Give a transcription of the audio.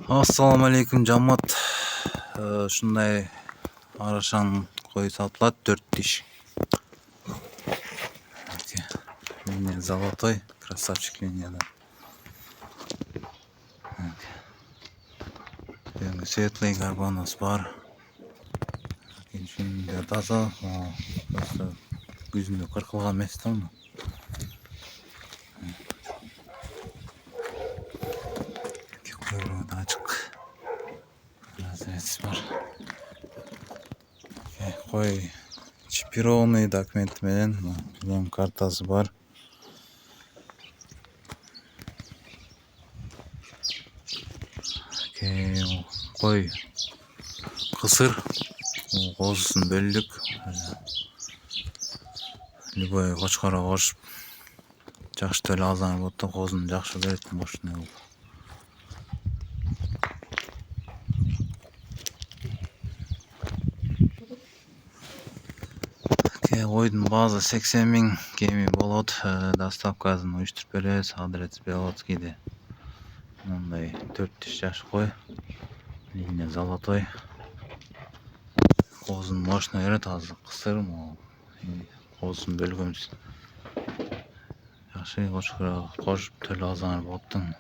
Assalamu alaikum жамат. Ушундай арашан кой сатылат 4 тиш. Линия золотой, красавчик линияда. Светлый карбонос бар. Ичинде таза, просто күзүндө кыркылган эмес да муну. Койрогу да ачык. Разрез бар. Кой чипированный документ менен билем картасы бар. Кой кысыр, козусун бөлдүк. Любой кочкорго кошуп жакшы эле азан болот да, козуну жакшы берет мощный болуп. Койдун баазы 80 000 кеми болот. Доставкасын уюштуруп беребиз, адрес Белоцкийде. Мындай 4 тиш жаш кой. Линия золотой. Козун мощный берет, азыр кысыр, козусун бөлгөнбүз. Жакшы кочкорго кошуп эле азан болот да.